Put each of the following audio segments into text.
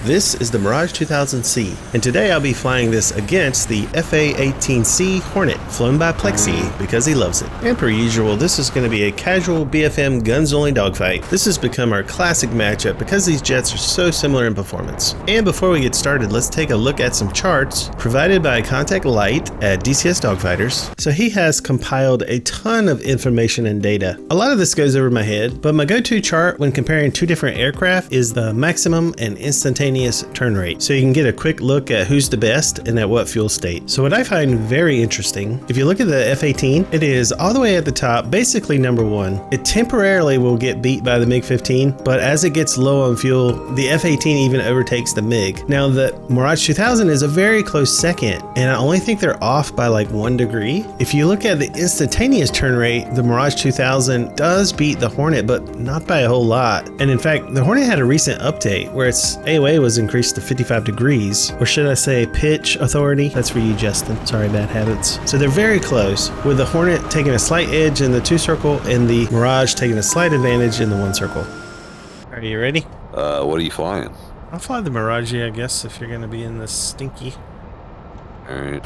This is the Mirage 2000C, and today I'll be flying this against the F-18C Hornet, flown by Plexi because he loves it. And per usual, this is going to be a casual BFM guns-only dogfight. This has become our classic matchup because these jets are so similar in performance. And before we get started, let's take a look at some charts provided by Contact Light at DCS Dogfighters. So he has compiled a ton of information and data. A lot of this goes over my head, but my go-to chart when comparing two different aircraft is the maximum and instantaneous turn rate, so you can get a quick look at who's the best and at what fuel state. So what I find very interesting, if you look at the F-18, it is all the way at the top, basically number one. It temporarily will get beat by the MiG-15, but as it gets low on fuel, the F-18 even overtakes the MiG. Now the Mirage 2000 is a very close second, and I only think they're off by like 1 degree. If you look at the instantaneous turn rate, the Mirage 2000 does beat the Hornet, but not by a whole lot. And in fact, the Hornet had a recent update where its AOA was increased to 55 degrees, or should I say pitch authority? That's for you, Justin. Sorry, bad habits. So they're very close, with the Hornet taking a slight edge in the 2 circle and the Mirage taking a slight advantage in the 1 circle. Are you ready? What are you flying? I'll fly the Mirage, I guess, if you're going to be in this stinky. Alright.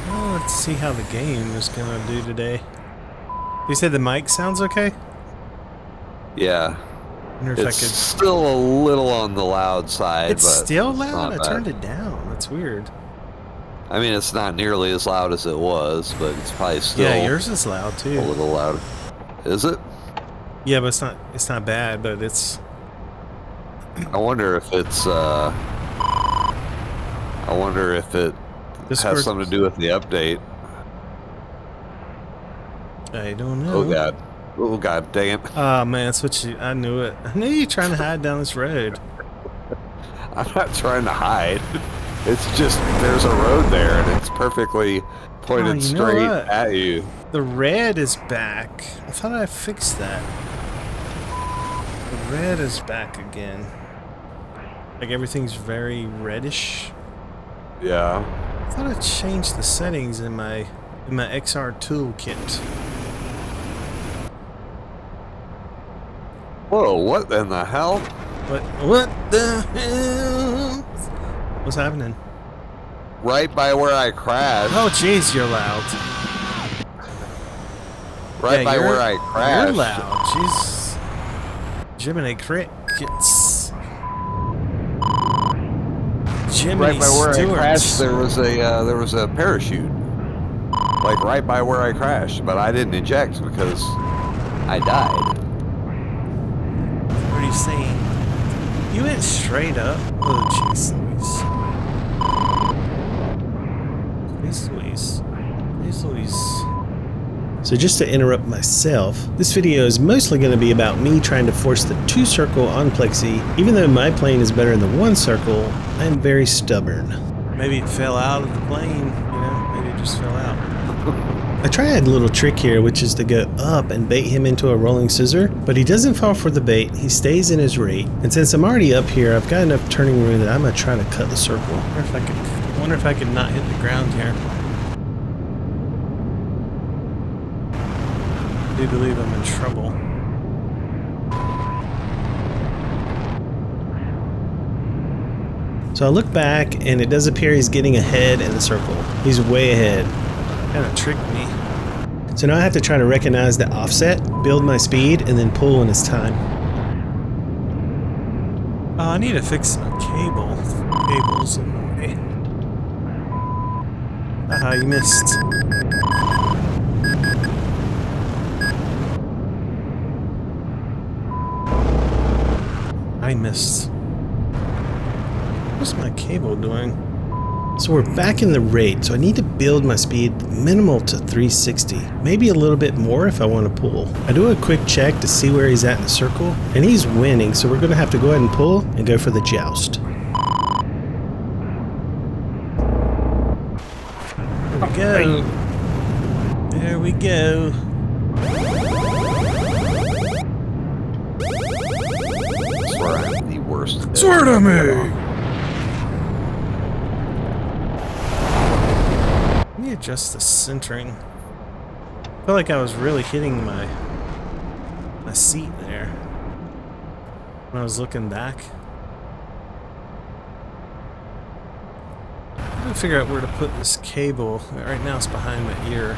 Well, let's see how the game is going to do today. You said the mic sounds okay? Yeah. I wonder if It's I could... still a little on the loud side, It's but still it's loud? I not turned bad. it down. That's weird. I mean, it's not nearly as loud as it was, but it's probably still Yeah, yours is loud a too. little louder. Is it? Yeah, but it's not bad, but it's... I wonder if it's, I wonder if it Discord... has something to do with the update. I don't know. Oh, God. Oh, God dang it. Oh, man, that's what you... I knew it. I knew you were trying to hide down this road. I'm not trying to hide. It's just, there's a road there, and it's perfectly pointed you know straight what? at you. The red is back. I thought I fixed that. The red is back again. Like everything's very reddish. Yeah. I thought I changed the settings in my XR toolkit. Whoa, what in the hell? What the hell? What's happening? Right by where I crashed. Oh jeez, you're loud. Right Yeah, by where I crashed. You're loud. Jeez. Jiminy crickets. Jiminy Right by where Stewarts. I crashed, there was a parachute. Like right by where I crashed, but I didn't eject because I died. What are you saying? You went straight up. Oh jeez, Louise. Please, Louise. So just to interrupt myself, this video is mostly going to be about me trying to force the 2 circle on Plexi. Even though my plane is better in the 1 circle, I am very stubborn. Maybe it fell out of the plane, you know? Maybe it just fell out. I tried a little trick here, which is to go up and bait him into a rolling scissor, but he doesn't fall for the bait, he stays in his rate. And since I'm already up here, I've got enough turning room that I'm going to try to cut the circle. I wonder if I could not hit the ground here. I do believe I'm in trouble. So I look back and it does appear he's getting ahead in the circle. He's way ahead. Kind of tricked me. So now I have to try to recognize the offset, build my speed, and then pull when it's time. I need to fix my cables in the way. Haha, you missed. I missed. What's my cable doing? So we're back in the rate, so I need to build my speed minimal to 360. Maybe a little bit more if I want to pull. I do a quick check to see where he's at in the circle, and he's winning, so we're going to have to go ahead and pull and go for the joust. There we go. There we go. I swear I'm the worst. Swear to me! Let me adjust the centering. I felt like I was really hitting my seat there when I was looking back. trying to figure out where to put this cable. Right now it's behind my ear.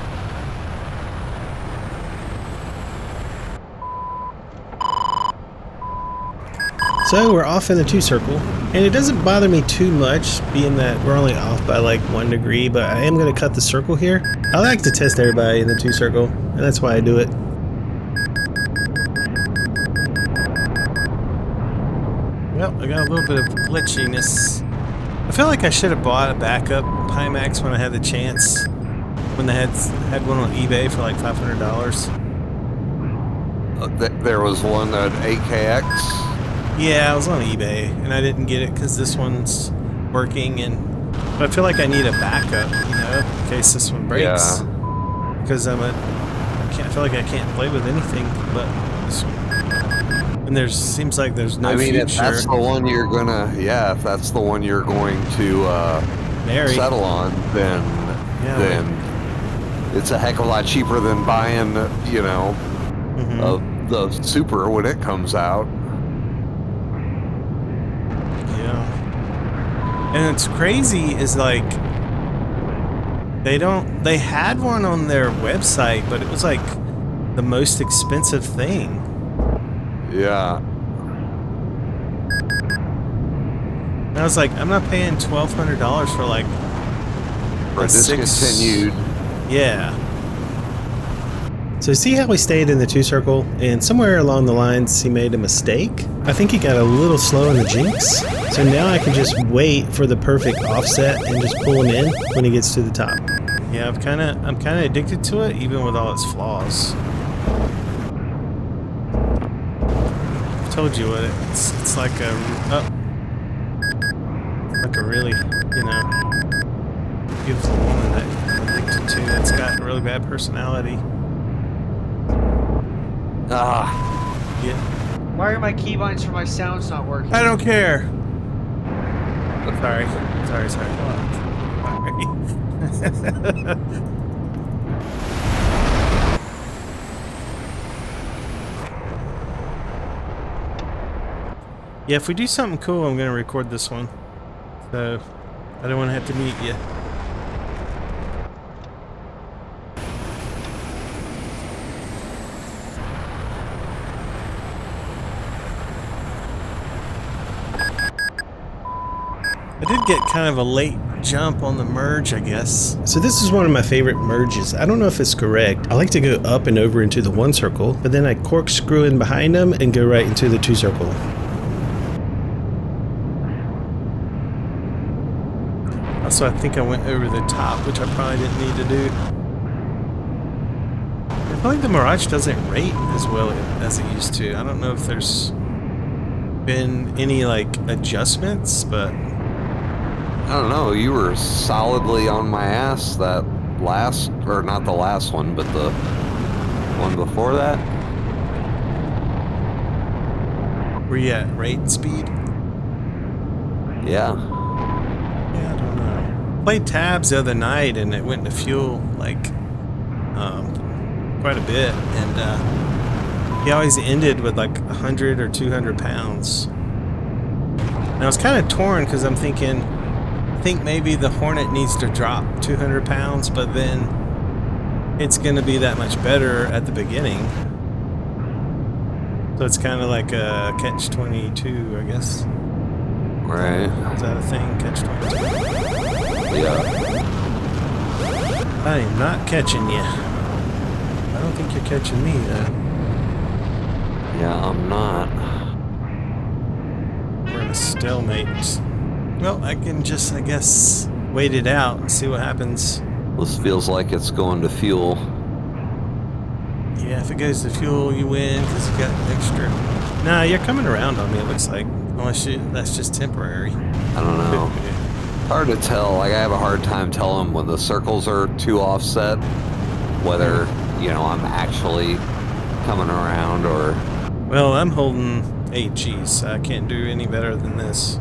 So we're off in the 2 circle, and it doesn't bother me too much being that we're only off by like 1 degree, but I am going to cut the circle here. I like to test everybody in the 2 circle, and that's why I do it. Well, I got a little bit of glitchiness. I feel like I should have bought a backup Pimax when I had the chance, when they had one on eBay for like $500. There was one at AKX. Yeah, I was on eBay, and I didn't get it because this one's working, but I feel like I need a backup, you know, in case this one breaks. Yeah. Because I feel like I can't play with anything but this one. And seems like there's no future. If that's the one you're gonna, if that's the one you're going to settle on, then it's a heck of a lot cheaper than buying, you know, the Super when it comes out. And it's crazy is like they had one on their website, but it was like the most expensive thing. Yeah. And I was like, I'm not paying $1,200 for like a discontinued. Yeah. So see how we stayed in the 2 circle, and somewhere along the lines he made a mistake? I think he got a little slow in the jinx. So now I can just wait for the perfect offset and just pull him in when he gets to the top. Yeah, I'm kind of addicted to it, even with all its flaws. I've told you what it's like a really, you know, beautiful woman that I'm addicted to that's got a really bad personality. Yeah. Why are my keybinds for my sounds not working? I don't care. Sorry. Yeah, if we do something cool, I'm gonna record this one. So I don't want to have to meet you. I did get kind of a late jump on the merge, I guess. So this is one of my favorite merges. I don't know if it's correct. I like to go up and over into the 1 circle, but then I corkscrew in behind them and go right into the 2 circle. Also, I think I went over the top, which I probably didn't need to do. I feel like the Mirage doesn't rate as well as it used to. I don't know if there's been any like adjustments, but I don't know, you were solidly on my ass that last, or not the last one, but the one before that. Were you at rate speed? Yeah. Yeah, I don't know. Played tabs the other night and it went to fuel like quite a bit, and he always ended with like 100 or 200 pounds. And I was kind of torn because I'm thinking, I think maybe the Hornet needs to drop 200 pounds, but then it's going to be that much better at the beginning. So it's kind of like a catch-22, I guess. Right. Is that a thing? Catch-22? Yeah. I am not catching you. I don't think you're catching me, though. Yeah, I'm not. We're in a stalemate. Well, I can just, I guess, wait it out and see what happens. This feels like it's going to fuel. Yeah, if it goes to fuel, you win because you got extra. Nah, you're coming around on me, it looks like. Unless that's just temporary. I don't know. Hard to tell. Like, I have a hard time telling when the circles are too offset, whether, you know, I'm actually coming around or... Well, I'm holding 8Gs, so I can't do any better than this.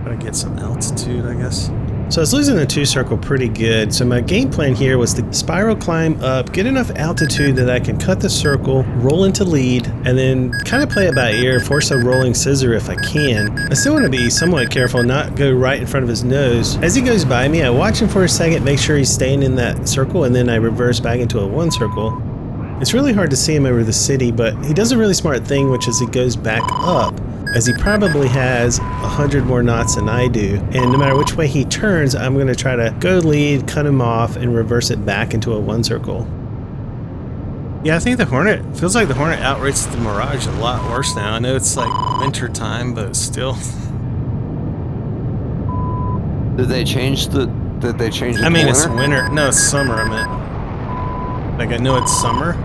Gotta get some altitude, I guess. So I was losing the 2-circle pretty good, so my game plan here was to spiral climb up, get enough altitude that I can cut the circle, roll into lead, and then kind of play it by ear, force a rolling scissor if I can. I still want to be somewhat careful, not go right in front of his nose. As he goes by me, I watch him for a second, make sure he's staying in that circle, and then I reverse back into a 1 circle. It's really hard to see him over the city, but he does a really smart thing, which is he goes back up, as he probably has 100 more knots than I do, and no matter which way he turns, I'm going to try to go lead, cut him off, and reverse it back into a 1 circle. Yeah, I think the Hornet, feels like the Hornet outrates the Mirage a lot worse now. I know it's like winter time, but still. Did they change the I mean, it's winter. No, it's summer, I meant. Like, I know it's summer.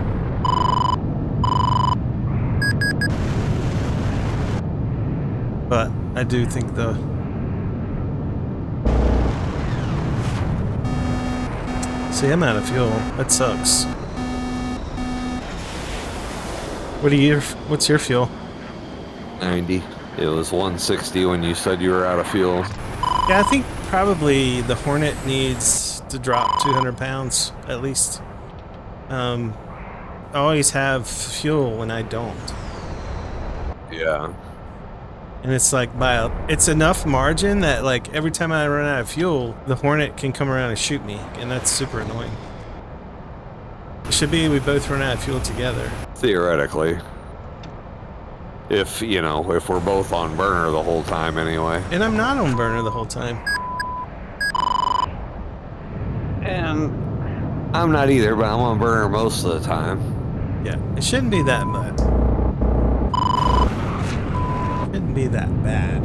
But I do think the see, I'm out of fuel. That sucks. What's your fuel? 90. It was 160 when you said you were out of fuel. Yeah, I think probably the Hornet needs to drop 200 pounds at least. I always have fuel when I don't. Yeah. And it's like it's enough margin that like every time I run out of fuel, the Hornet can come around and shoot me, and that's super annoying. It should be we both run out of fuel together. Theoretically. If, you know, if we're both on burner the whole time anyway. And I'm not on burner the whole time. And I'm not either, but I'm on burner most of the time. Yeah, it shouldn't be that bad. Shouldn't be that bad.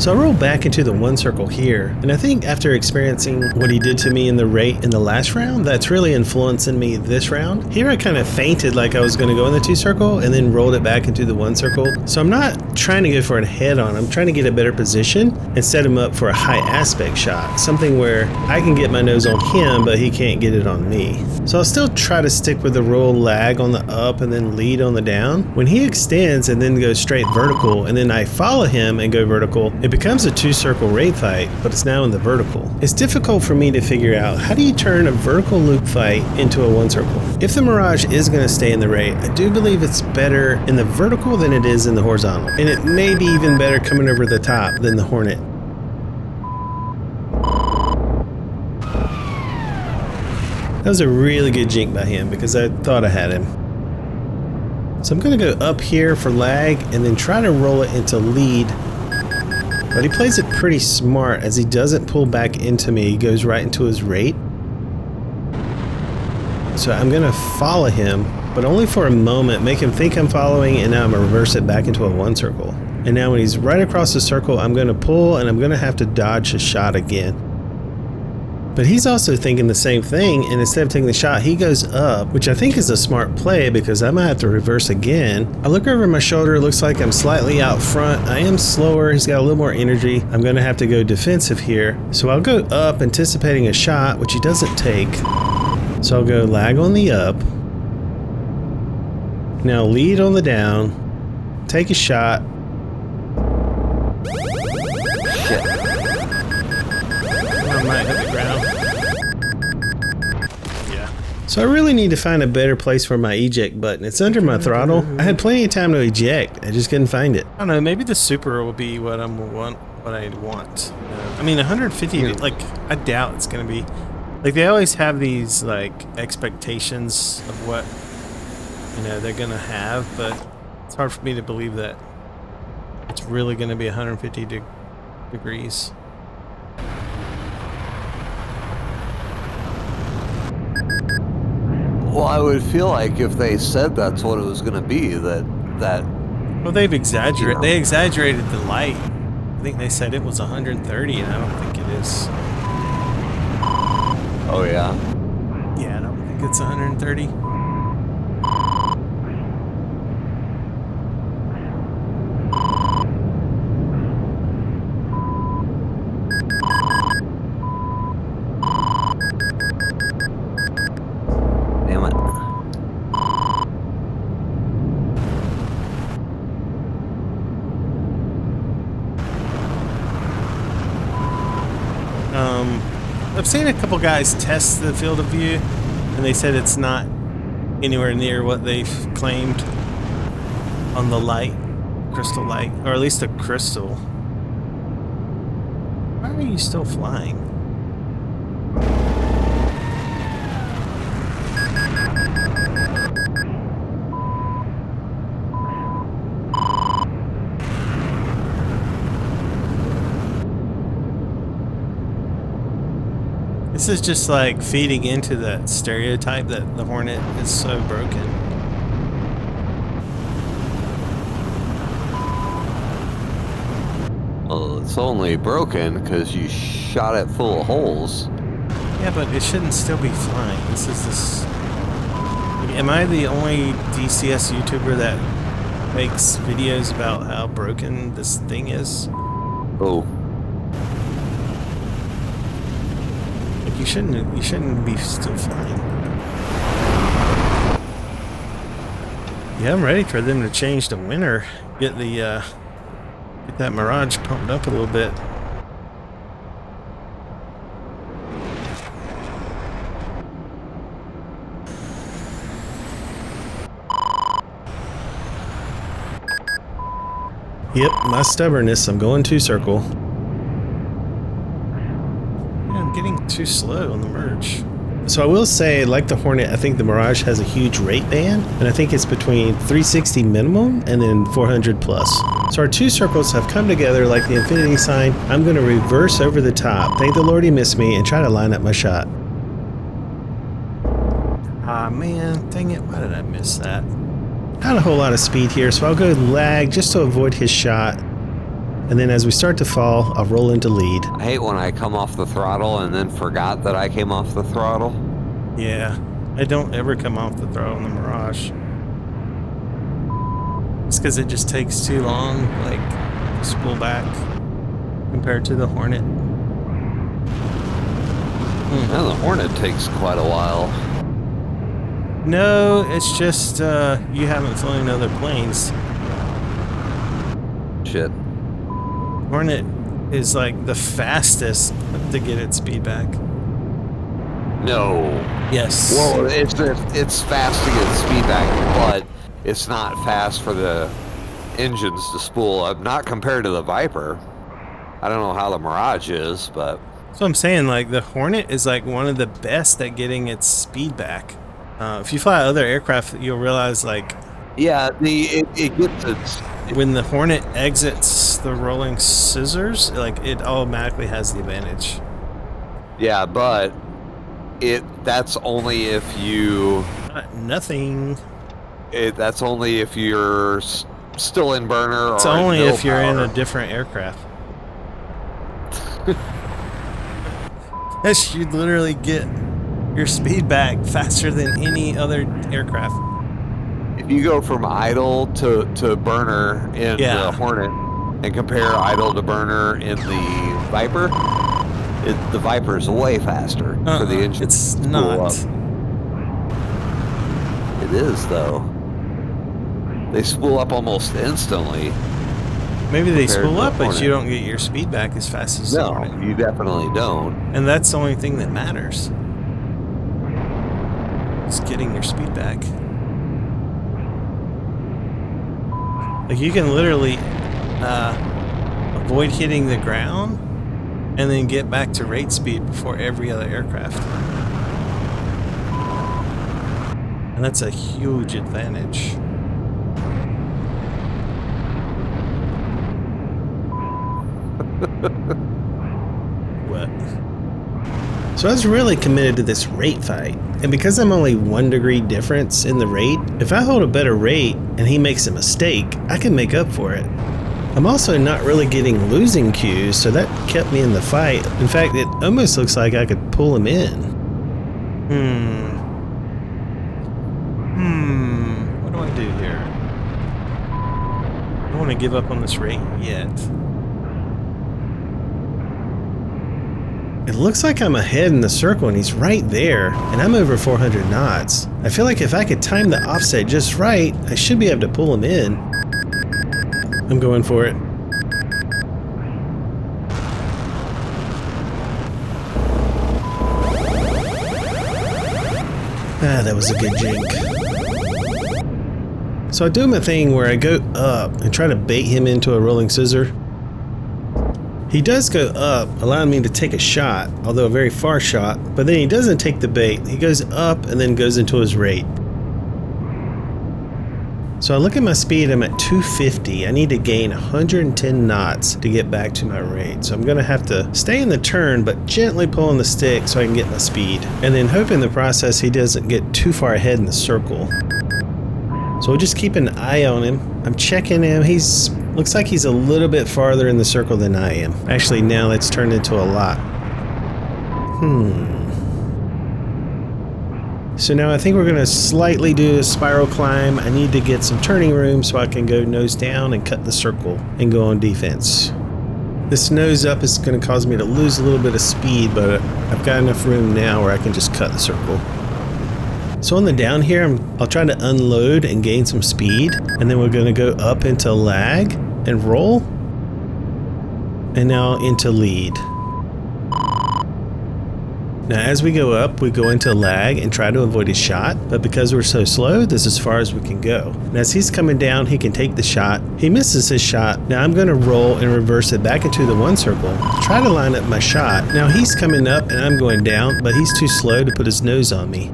So I rolled back into the 1 circle here, and I think after experiencing what he did to me in the rate in the last round, that's really influencing me this round. Here I kind of feinted like I was going to go in the 2 circle and then rolled it back into the 1 circle. So I'm not trying to go for a head on, I'm trying to get a better position and set him up for a high aspect shot, something where I can get my nose on him but he can't get it on me. So I'll still try to stick with the roll lag on the up and then lead on the down. When he extends and then goes straight vertical and then I follow him and go vertical, it becomes a 2-circle raid fight, but it's now in the vertical. It's difficult for me to figure out how do you turn a vertical loop fight into a 1 circle. If the Mirage is going to stay in the raid, I do believe it's better in the vertical than it is in the horizontal. And it may be even better coming over the top than the Hornet. That was a really good jink by him because I thought I had him. So I'm going to go up here for lag and then try to roll it into lead. But he plays it pretty smart as he doesn't pull back into me. He goes right into his rate. So I'm going to follow him, but only for a moment, make him think I'm following, and now I'm going to reverse it back into a 1 circle. And now when he's right across the circle, I'm going to pull and I'm going to have to dodge a shot again. But he's also thinking the same thing, and instead of taking the shot, he goes up, which I think is a smart play because I might have to reverse again. I look over my shoulder, it looks like I'm slightly out front. I am slower, he's got a little more energy. I'm gonna have to go defensive here. So I'll go up anticipating a shot, which he doesn't take. So I'll go lag on the up. Now lead on the down, take a shot. I might hit the ground. Yeah. So I really need to find a better place for my eject button. It's under my throttle. I had plenty of time to eject. I just couldn't find it. I don't know. Maybe the super will be what I want. I mean, 150. Like, I doubt it's gonna be. Like, they always have these like expectations of what they're gonna have, but it's hard for me to believe that it's really gonna be 150 degrees. Well, I would feel like if they said that's what it was going to be, that. Well, they've exaggerated. They exaggerated the light. I think they said it was 130, and I don't think it is. Oh yeah. Yeah, I don't think it's 130. I've seen a couple guys test the field of view, and they said it's not anywhere near what they've claimed on the light, crystal light, or at least a crystal. Why are you still flying? This is just like feeding into that stereotype that the Hornet is so broken. Well, it's only broken because you shot it full of holes. Yeah, but it shouldn't still be flying. This. Am I the only DCS YouTuber that makes videos about how broken this thing is? Oh. Like you shouldn't be still flying. Yeah, I'm ready for them to change the winner. Get that Mirage pumped up a little bit. Yep, my stubbornness. I'm going 2-circle. Yeah, I'm getting too slow on the merge. So I will say, like the Hornet, I think the Mirage has a huge rate band, and I think it's between 360 minimum and then 400 plus. So our 2 circles have come together like the infinity sign. I'm going to reverse over the top, thank the Lord he missed me, and try to line up my shot. Ah man, dang it, why did I miss that? Not a whole lot of speed here, so I'll go lag just to avoid his shot. And then as we start to fall, I'll roll into lead. I hate when I come off the throttle and then forgot that I came off the throttle. Yeah, I don't ever come off the throttle in the Mirage. It's because it just takes too long, like, to spool back compared to the Hornet. Now the Hornet takes quite a while. No, it's just you haven't flown other planes. Shit. Hornet is like the fastest to get its speed back. No. Yes. Well, it's fast to get speed back, but it's not fast for the engines to spool up. Not compared to the Viper. I don't know how the Mirage is, but... So I'm saying, like, the Hornet is like one of the best at getting its speed back. If you fly other aircraft, you'll realize, like... Yeah, it gets its... When the Hornet exits the rolling scissors, like, it automatically has the advantage. Yeah, but that's only if you... Nothing. That's only if you're still in burner. It's or only no if you're power. in a different aircraft. That should literally get your speed back faster than any other aircraft. If you go from idle to burner in the Hornet and compare idle to burner in the Viper, the Viper is way faster for the engine. It's not. It is, though. They spool up almost instantly. Maybe they spool up, but you don't get your speed back as fast as the Hornet. No, you definitely don't. And that's the only thing that matters. It's getting your speed back. Like, you can literally avoid hitting the ground and then get back to rate speed before every other aircraft. And that's a huge advantage. What? So I was really committed to this rate fight, and because I'm only 1 degree difference in the rate, if I hold a better rate and he makes a mistake, I can make up for it. I'm also not really getting losing cues, so that kept me in the fight. In fact, it almost looks like I could pull him in. What do I do here? I don't want to give up on this rate yet. It looks like I'm ahead in the circle and he's right there, and I'm over 400 knots. I feel like if I could time the offset just right, I should be able to pull him in. I'm going for it. Ah, that was a good jink. So I do my thing where I go up and try to bait him into a rolling scissor. He does go up, allowing me to take a shot, although a very far shot, but then he doesn't take the bait. He goes up and then goes into his rate. So I look at my speed, I'm at 250. I need to gain 110 knots to get back to my rate. So I'm gonna have to stay in the turn, but gently pull on the stick so I can get my speed. And then hope in the process he doesn't get too far ahead in the circle. So we'll just keep an eye on him. I'm checking him. Looks like he's a little bit farther in the circle than I am. Actually, now it's turned into a lot. So now I think we're going to slightly do a spiral climb. I need to get some turning room so I can go nose down and cut the circle and go on defense. This nose up is going to cause me to lose a little bit of speed, but I've got enough room now where I can just cut the circle. So on the down here, I'll try to unload and gain some speed, and then we're going to go up into lag and roll, and now into lead. Now as we go up, we go into lag and try to avoid his shot, but because we're so slow, this is as far as we can go. And as he's coming down, he can take the shot. He misses his shot. Now I'm going to roll and reverse it back into the one circle, try to line up my shot. Now he's coming up and I'm going down, but he's too slow to put his nose on me.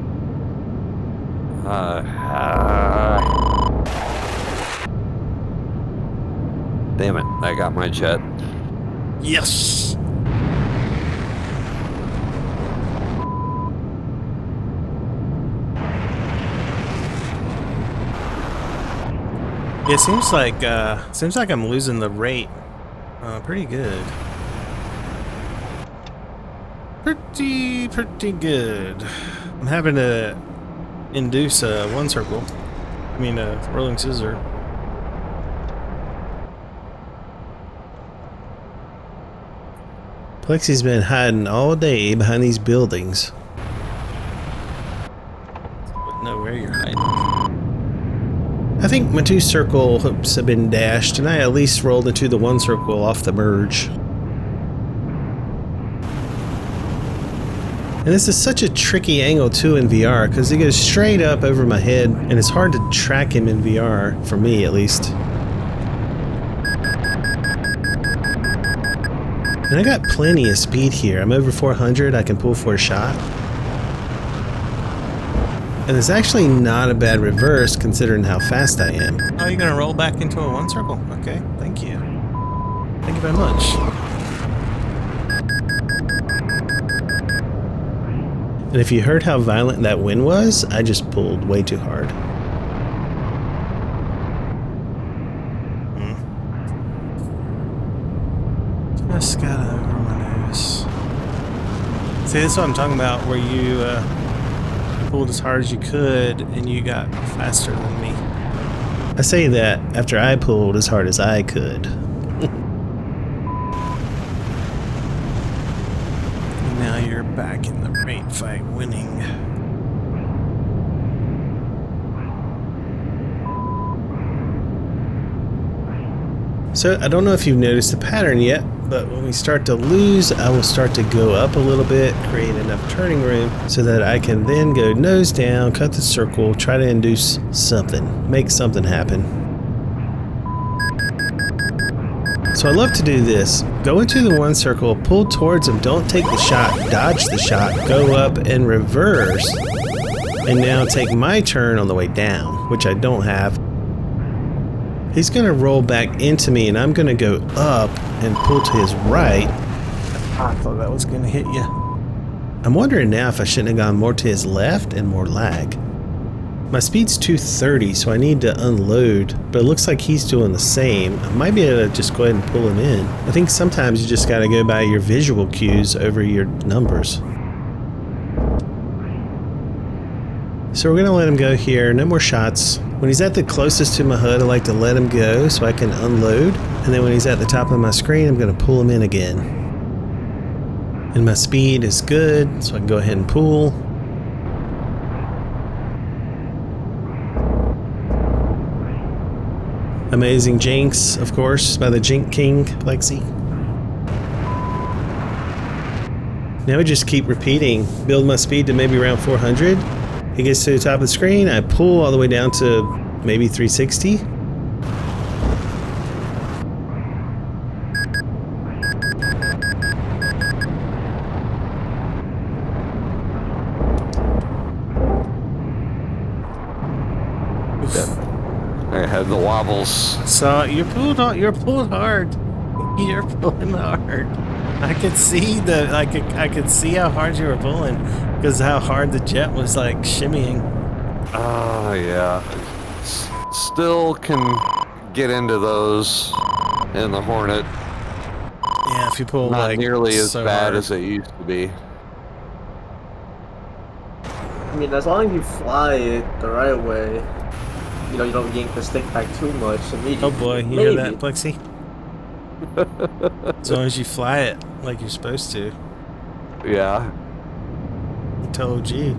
Damn it, I got my jet. Yes! It seems like I'm losing the rate pretty good. Pretty good. I'm having to induce a one circle. I mean a rolling scissor. Plexi's been hiding all day behind these buildings. Wouldn't know where you're hiding. I think my 2 circle hoops have been dashed, and I at least rolled into the 1 circle off the Mirage. And this is such a tricky angle too in VR, because he goes straight up over my head, and it's hard to track him in VR, for me at least. And I got plenty of speed here. I'm over 400, I can pull for a shot. And it's actually not a bad reverse considering how fast I am. Oh, you're gonna roll back into a 1 circle? Okay, thank you. Thank you very much. And if you heard how violent that wind was, I just pulled way too hard. Just got over my nose. See, this is what I'm talking about, where you pulled as hard as you could and you got faster than me. I say that after I pulled as hard as I could. And now you're back in the rate fight winning. So I don't know if you've noticed the pattern yet, but when we start to lose, I will start to go up a little bit, create enough turning room so that I can then go nose down, cut the circle, try to induce something, make something happen. So I love to do this. Go into the 1 circle, pull towards him, don't take the shot, dodge the shot, go up and reverse, and now take my turn on the way down, which I don't have. He's going to roll back into me, and I'm going to go up and pull to his right. I thought that was going to hit you. I'm wondering now if I shouldn't have gone more to his left and more lag. My speed's 230, so I need to unload, but it looks like he's doing the same. I might be able to just go ahead and pull him in. I think sometimes you just got to go by your visual cues over your numbers. So we're going to let him go here, no more shots. When he's at the closest to my HUD, I like to let him go so I can unload. And then when he's at the top of my screen, I'm going to pull him in again. And my speed is good, so I can go ahead and pull. Amazing Jinx, of course, by the Jink King, Plexi. Now we just keep repeating, build my speed to maybe around 400. He gets to the top of the screen, I pull all the way down to maybe 360. I had the wobbles. So you're pulling hard. You're pulling hard. I could see I could see how hard you were pulling because how hard the jet was like shimmying. Oh yeah. Still can get into those in the Hornet. Yeah, if you pull not like nearly as so bad hard. as it used to be. I mean, as long as you fly it the right way, you know, you don't yank the stick back too much. Oh boy, you hear that, Plexi? As long as you fly it like you're supposed to. Yeah. I told you.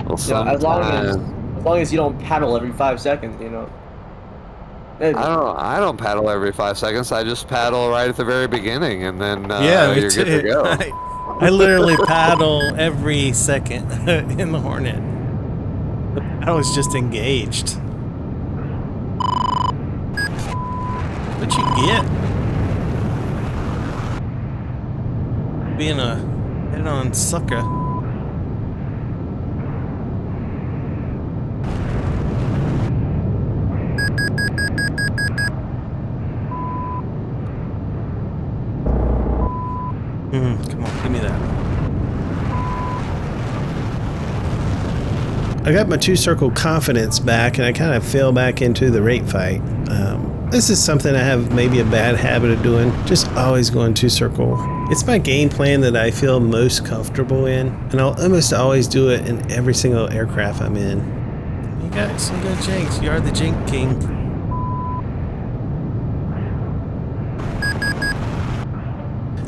Well, Yeah, as long as you don't paddle every 5 seconds, you know. Maybe. I don't paddle every 5 seconds. I just paddle right at the very beginning, and then Yeah, me you're too. good to go. I literally paddle every second in the Hornet. I was just engaged. What you get? Being a head-on sucker. Come on, give me that. I got my two-circle confidence back, and I kind of fell back into the rate fight. This is something I have maybe a bad habit of doing, just always going two-circle. It's my game plan that I feel most comfortable in, and I'll almost always do it in every single aircraft I'm in. You got Jinx. You are the Jink King.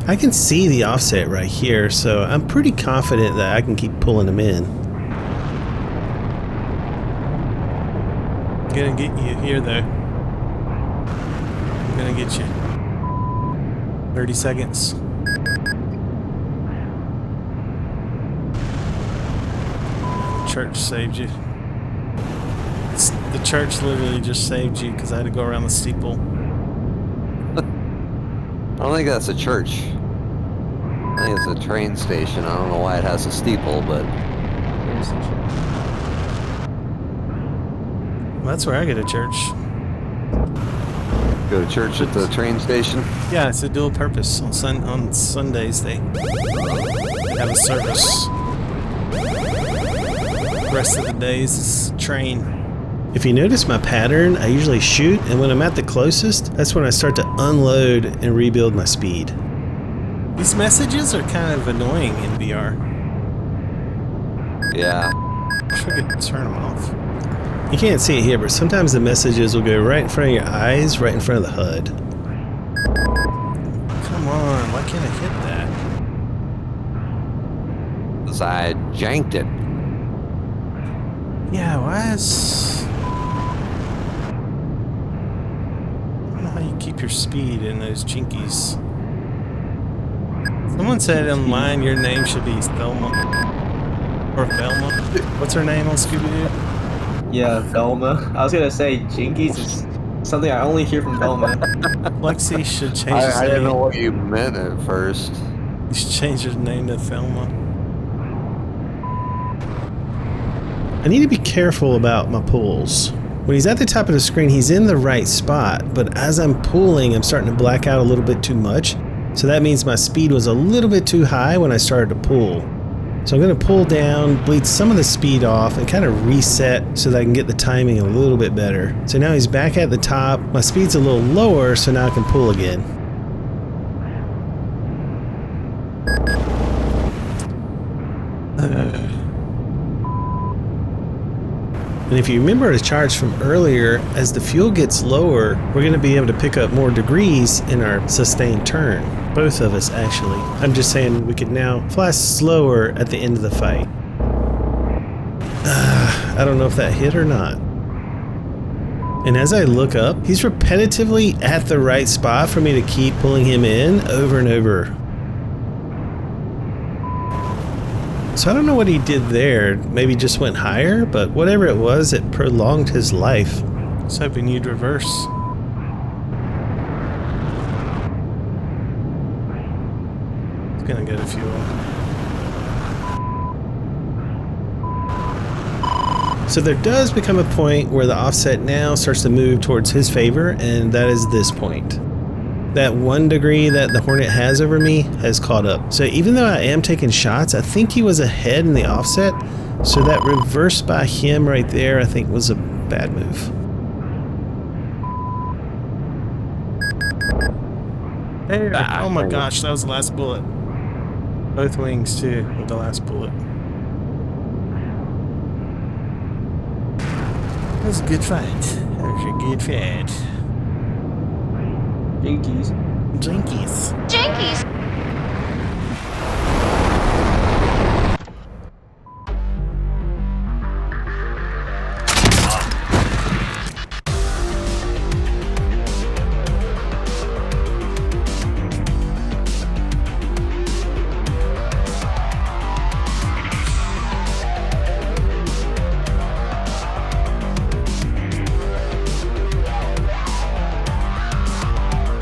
I can see the offset right here, so I'm pretty confident that I can keep pulling them in. I'm gonna get you here though. I'm gonna get you. 30 seconds. Church saved you. The church literally just saved you because I had to go around the steeple. I don't think that's a church. I think it's a train station. I don't know why it has a steeple, but... Well, that's where I go to church. Go to church at the train station? Yeah, it's a dual purpose. On Sundays they have a service. The rest of the days is train. If you notice my pattern, I usually shoot, and when I'm at the closest, that's when I start to unload and rebuild my speed. These messages are kind of annoying in VR. Yeah. I wish I could turn them off. You can't see it here, but sometimes the messages will go right in front of your eyes, right in front of the HUD. Come on, why can't I hit that? Because I janked it. Yeah, why is... I don't know how you keep your speed in those jinkies. Someone said online your name should be Thelma. Or Velma. What's her name on Scooby-Doo? Yeah, Velma. I was gonna say Jinkies is something I only hear from Velma. Lexi should change his I name. didn't know what you meant at first. You should change his name to Thelma. I need to be careful about my pulls. When he's at the top of the screen, he's in the right spot, but as I'm pulling, I'm starting to black out a little bit too much. So that means my speed was a little bit too high when I started to pull. So I'm going to pull down, bleed some of the speed off, and kind of reset so that I can get the timing a little bit better. So now he's back at the top. My speed's a little lower, so now I can pull again. And if you remember the charge from earlier, as the fuel gets lower, we're going to be able to pick up more degrees in our sustained turn. Both of us, actually. I'm just saying we could now fly slower at the end of the fight. I don't know if that hit or not. And as I look up, he's repetitively at the right spot for me to keep pulling him in over and over. So I don't know what he did there. Maybe just went higher, but whatever it was, it prolonged his life. I was hoping you'd reverse. It's gonna go to fuel. So there does become a point where the offset now starts to move towards his favor, and that is this point. That 1 degree that the Hornet has over me has caught up. So even though I am taking shots, I think he was ahead in the offset. So that reverse by him right there, I think was a bad move. There. Oh my gosh, that was the last bullet. Both wings too, with the last bullet. That was a good fight. That was a good fight. Jinkies. Jinkies. Jinkies.